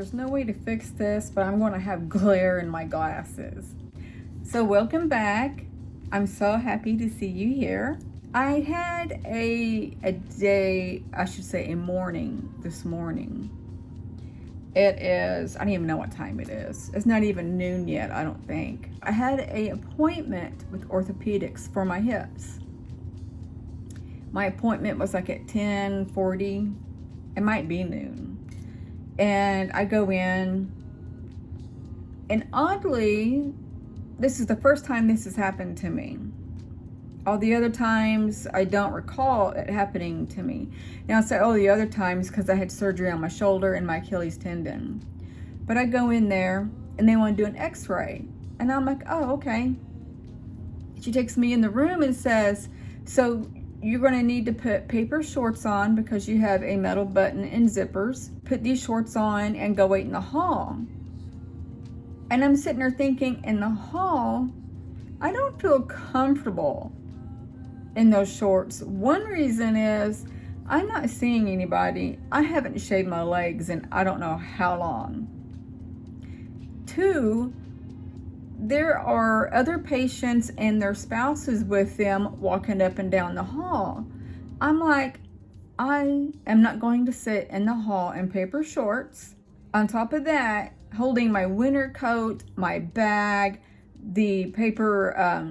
there's no way to fix this, but I'm going to have glare in my glasses. So welcome back. I'm so happy to see you here. I had a day, I should say a morning this morning. It is, I don't even know what time it is. It's not even noon yet, I don't think. I had an appointment with orthopedics for my hips. My appointment was like at 10:40. It might be noon. And I go in, and oddly, this is the first time this has happened to me. All the other times, I don't recall it happening to me. Now, I say all the other times because I had surgery on my shoulder and my Achilles tendon. But I go in there, and they want to do an x-ray. And I'm like, oh, okay. She takes me in the room and says, so you're going to need to put paper shorts on because you have a metal button and zippers. Put these shorts on and go wait in the hall. And I'm sitting there thinking, in the hall, I don't feel comfortable in those shorts. One reason is I'm not seeing anybody. I haven't shaved my legs in I don't know how long. 2, there are other patients and their spouses with them walking up and down the hall. I'm like, I am not going to sit in the hall in paper shorts. On top of that, holding my winter coat, my bag, the paper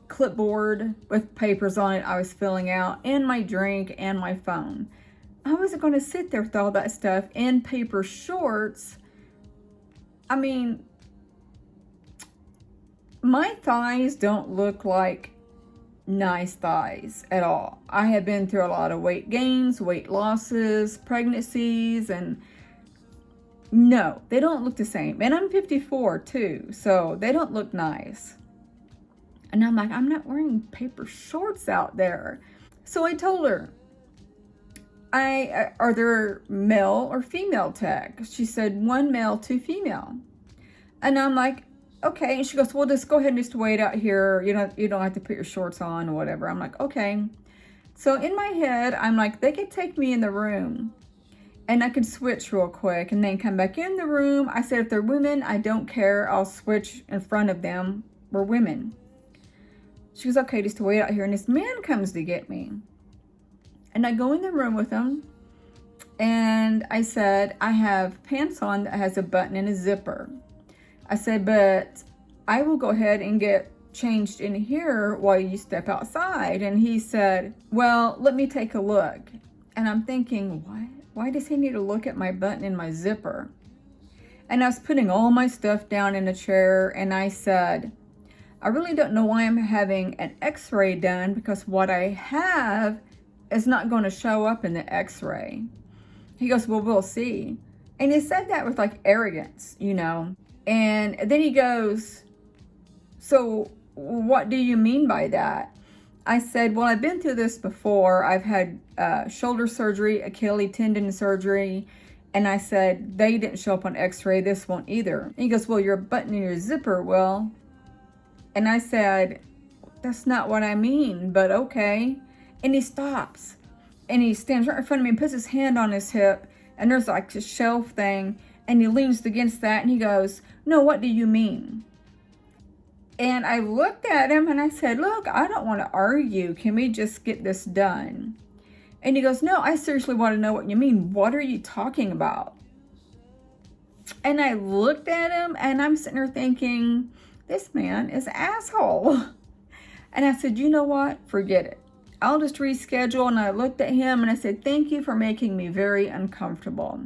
clipboard with papers on it I was filling out, and my drink and my phone. I wasn't going to sit there with all that stuff in paper shorts. I mean, my thighs don't look like nice thighs at all. I have been through a lot of weight gains, weight losses, pregnancies, and no, they don't look the same. And I'm 54 too, so they don't look nice. And I'm like, I'm not wearing paper shorts out there. So I told her, are there male or female techs? She said 1 male, 2 female. And I'm like, okay. And she goes, well, just go ahead and just wait out here. You don't have to put your shorts on or whatever. I'm like, okay. So in my head, I'm like, they could take me in the room and I could switch real quick and then come back in the room. I said, if they're women, I don't care. I'll switch in front of them. We're women. She goes, okay, just to wait out here. And this man comes to get me. And I go in the room with him. And I said, I have pants on that has a button and a zipper. I said, but I will go ahead and get changed in here while you step outside. And he said, well, let me take a look. And I'm thinking, what? Why does he need to look at my button and my zipper? And I was putting all my stuff down in a chair, and I said, I really don't know why I'm having an x-ray done, because what I have is not going to show up in the x-ray. He goes, well, we'll see. And he said that with like arrogance, And then he goes, so what do you mean by that? I said, well, I've been through this before. I've had shoulder surgery, Achilles tendon surgery. And I said, they didn't show up on x-ray. This won't either. And he goes, well, your button and your zipper will. And I said, that's not what I mean, but okay. And he stops. And he stands right in front of me and puts his hand on his hip. And there's like a shelf thing. And he leans against that and he goes, no, what do you mean? And I looked at him and I said, look, I don't want to argue. Can we just get this done? And he goes, no, I seriously want to know what you mean. What are you talking about? And I looked at him and I'm sitting there thinking, this man is an asshole. And I said, you know what? Forget it. I'll just reschedule. And I looked at him and I said, thank you for making me very uncomfortable.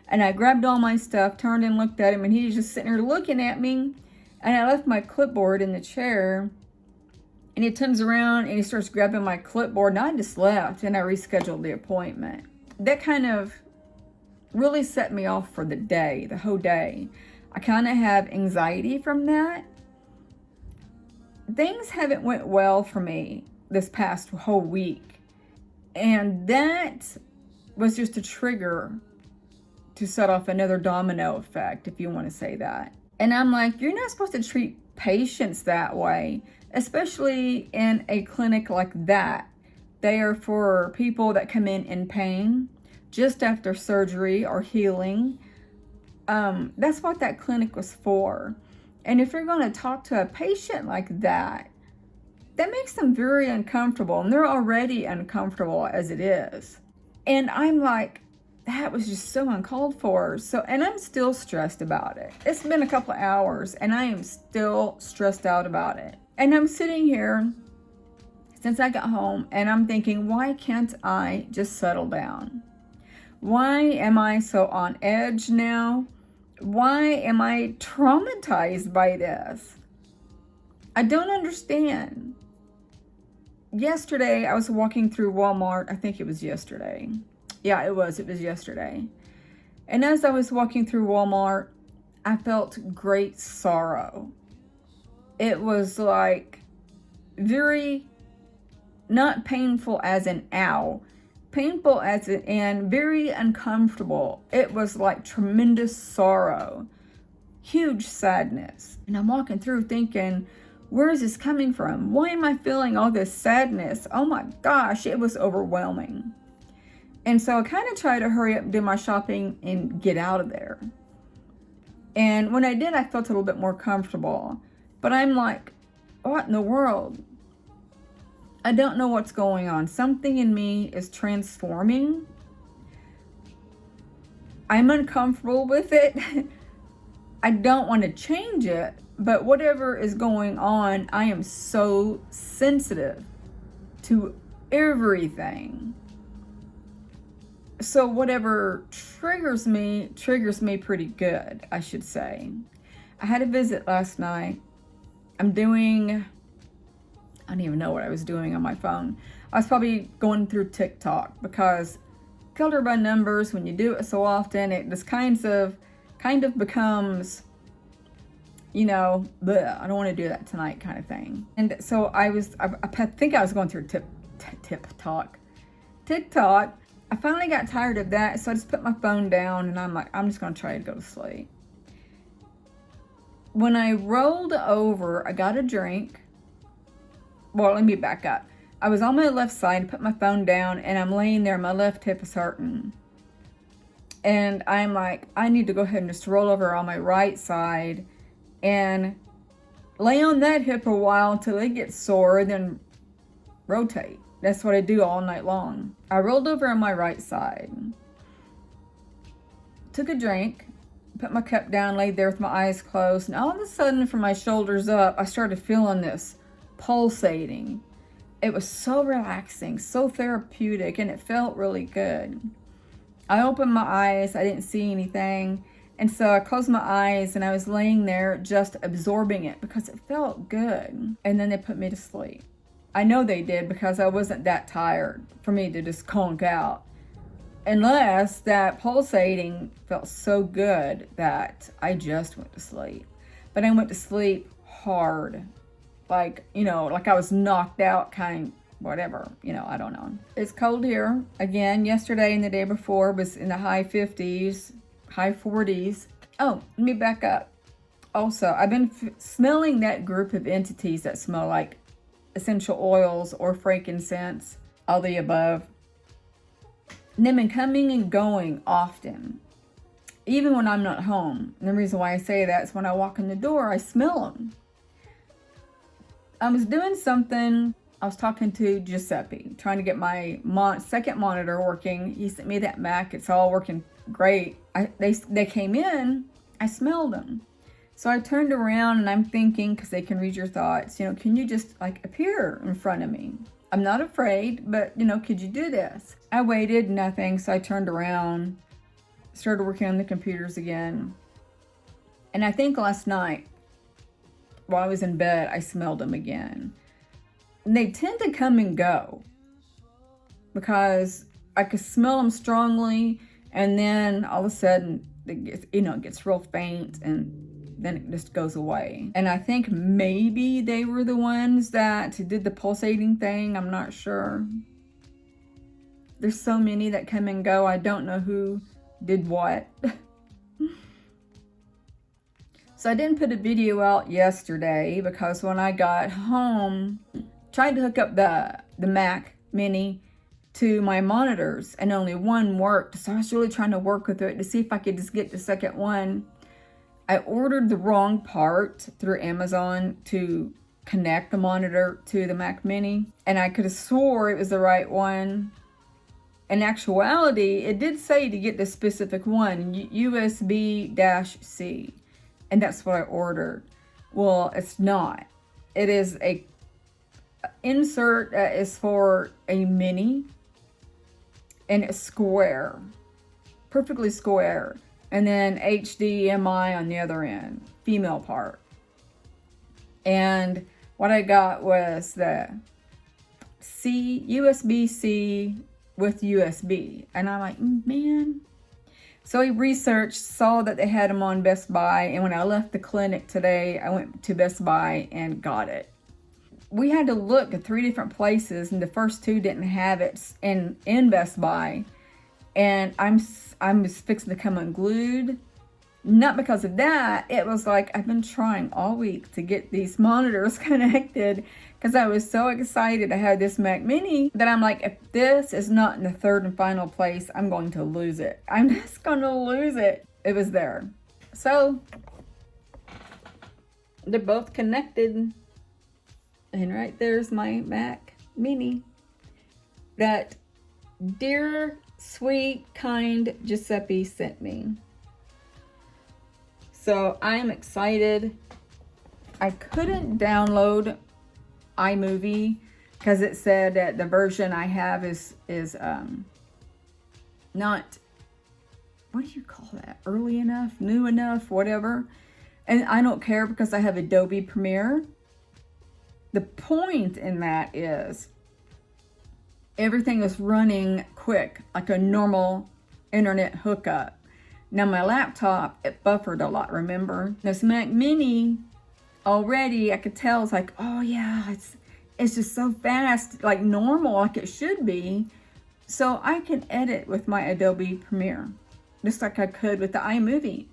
And I grabbed all my stuff, turned and looked at him, and he was just sitting there looking at me. And I left my clipboard in the chair, and he turns around and he starts grabbing my clipboard, and I just left and I rescheduled the appointment. That kind of really set me off for the day, the whole day. I kind of have anxiety from that. Things haven't went well for me this past whole week. And that was just a trigger to set off another domino effect, if you want to say that. And I'm like, you're not supposed to treat patients that way, especially in a clinic like that. They are for people that come in pain, just after surgery or healing. That's what that clinic was for. And if you're going to talk to a patient like that, that makes them very uncomfortable, and they're already uncomfortable as it is. And I'm like, that was just so uncalled for. So, and I'm still stressed about it. It's been a couple of hours and I am still stressed out about it. And I'm sitting here since I got home and I'm thinking, why can't I just settle down? Why am I so on edge now? Why am I traumatized by this? I don't understand. Yesterday, I was walking through Walmart. I think it was yesterday. Yeah, it was yesterday. And as I was walking through Walmart, I felt great sorrow. It was like very, not painful as an ow, painful as in, and very uncomfortable. It was like tremendous sorrow, huge sadness. And I'm walking through thinking, where is this coming from? Why am I feeling all this sadness? Oh my gosh, it was overwhelming. And so I kind of tried to hurry up and do my shopping and get out of there. And when I did, I felt a little bit more comfortable. But I'm like, what in the world? I don't know what's going on. Something in me is transforming. I'm uncomfortable with it. I don't want to change it, but whatever is going on, I am so sensitive to everything. So whatever triggers me pretty good, I should say. I had a visit last night. I don't even know what I was doing on my phone. I was probably going through TikTok because color by numbers, when you do it so often, it just kind of becomes, bleh, I don't want to do that tonight kind of thing. And so I think I was going through TikTok. I finally got tired of that, so I just put my phone down and I'm like, I'm just going to try to go to sleep. When I rolled over, I got a drink. Well, let me back up. I was on my left side, put my phone down, and I'm laying there. My left hip is hurting. And I'm like, I need to go ahead and just roll over on my right side and lay on that hip a while until it gets sore, then rotate. That's what I do all night long. I rolled over on my right side, took a drink, put my cup down, laid there with my eyes closed, and all of a sudden from my shoulders up, I started feeling this pulsating. It was so relaxing, so therapeutic, and it felt really good. I opened my eyes, I didn't see anything, and so I closed my eyes and I was laying there just absorbing it because it felt good. And then they put me to sleep. I know they did because I wasn't that tired for me to just conk out. Unless that pulsating felt so good that I just went to sleep. But I went to sleep hard. Like I was knocked out, whatever, I don't know. It's cold here. Again, yesterday and the day before was in the high 50s, high 40s. Oh, let me back up. Also, I've been smelling that group of entities that smell like essential oils or frankincense, all the above. And they've been coming and going often, even when I'm not home. And the reason why I say that is when I walk in the door, I smell them. I was doing something. I was talking to Giuseppe, trying to get my second monitor working. He sent me that Mac. It's all working great. They came in. I smelled them. So I turned around and I'm thinking, because they can read your thoughts, can you just appear in front of me? I'm not afraid, but could you do this? I waited, nothing. So I turned around, started working on the computers again. And I think last night, while I was in bed, I smelled them again. And they tend to come and go because I could smell them strongly, and then all of a sudden it gets real faint, and then it just goes away. And I think maybe they were the ones that did the pulsating thing. I'm not sure. There's so many that come and go. I don't know who did what. So I didn't put a video out yesterday because when I got home, tried to hook up the Mac Mini to my monitors, and only one worked. So I was really trying to work with it to see if I could just get the second one. I ordered the wrong part through Amazon to connect the monitor to the Mac Mini, and I could have swore it was the right one. In actuality, it did say to get the specific one, USB-C, and that's what I ordered. Well, it's not. It is a insert that is for a mini, and it's square, perfectly square, and then HDMI on the other end, female part. And what I got was the USB-C with USB, and I'm like, man. So I researched, saw that they had them on Best Buy, and when I left the clinic today, I went to Best Buy and got it. We had to look at 3 different places, and the first 2 didn't have it in Best Buy, and I'm fixing to come unglued. Not because of that, it was like I've been trying all week to get these monitors connected because I was so excited to have this Mac Mini that I'm like, if this is not in the 3rd and final place, I'm going to lose it. I'm just going to lose it. It was there. So they're both connected. And right there's my Mac Mini that dear, sweet, kind Giuseppe sent me. So I'm excited. I couldn't download iMovie because it said that the version I have is not, what do you call that? Early enough, new enough, whatever. And I don't care because I have Adobe Premiere. The point in that is everything is running quick, like a normal internet hookup. Now my laptop, it buffered a lot, remember? This Mac Mini, already I could tell, it's like, oh yeah, it's just so fast, like normal, like it should be. So I can edit with my Adobe Premiere, just like I could with the iMovie.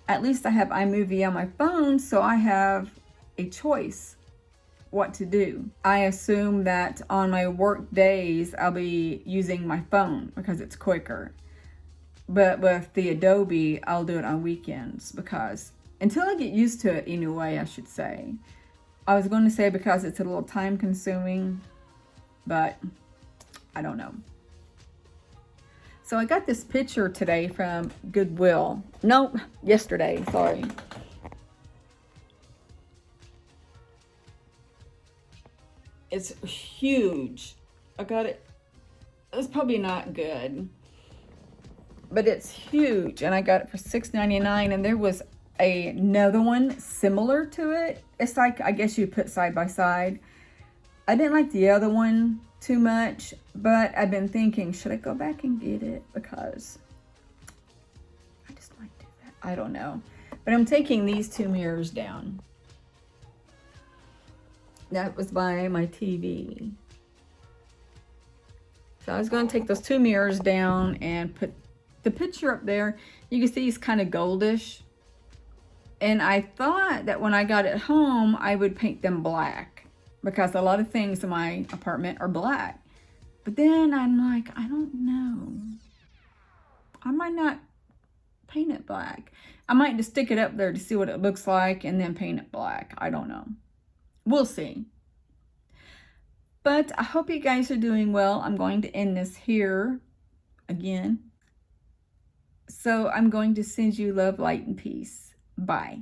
At least I have iMovie on my phone, so I have a choice what to do. I assume that on my work days, I'll be using my phone because it's quicker. But with the Adobe, I'll do it on weekends because until I get used to it anyway, I should say. I was going to say because it's a little time consuming, but I don't know. So I got this picture today from Goodwill. Nope, yesterday, sorry. It's huge. I got it. It's probably not good, but it's huge, and I got it for $6.99, and there was another one similar to it. It's like, I guess you put side by side. I didn't like the other one too much, but I've been thinking, should I go back and get it? Because I just might do that. I don't know. But I'm taking these 2 mirrors down. That was by my TV. So I was going to take those 2 mirrors down and put the picture up there. You can see it's kind of goldish. And I thought that when I got it home, I would paint them black because a lot of things in my apartment are black. But then I'm like, I don't know. I might not paint it black. I might just stick it up there to see what it looks like and then paint it black. I don't know. We'll see. But I hope you guys are doing well. I'm going to end this here again. So I'm going to send you love, light, and peace. Bye.